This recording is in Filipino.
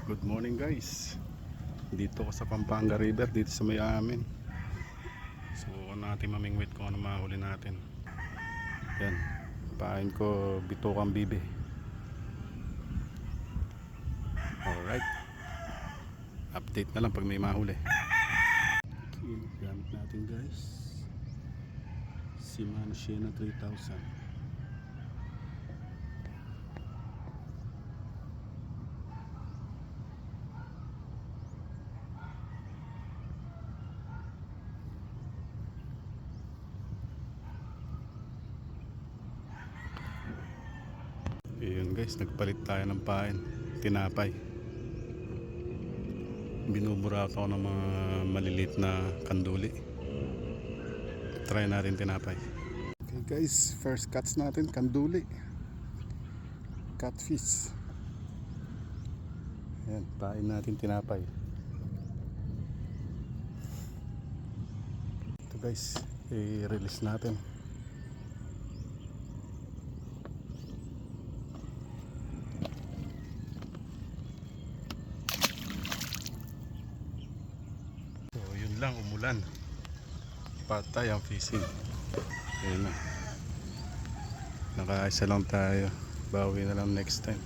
Good morning guys. Dito ko sa Pampanga River, dito sa may amin. Subukan natin mamingwit kung ano mahuli natin. Yan, pain ko bitokang bibi. Alright, update na lang pag may mahuli. Gamit natin guys, Shimano Shena 3000. Ayun guys, nagpalit tayo ng pain, tinapay. Binubura ako ng mga maliliit na kanduli. Try natin tinapay. Okay guys, first cuts natin kanduli, catfish. Ayan, pain natin tinapay. Ito guys, i-release natin. Lang umulan, patay ang fishing. Ayun na, nakaisa lang tayo, bawi na lang next time.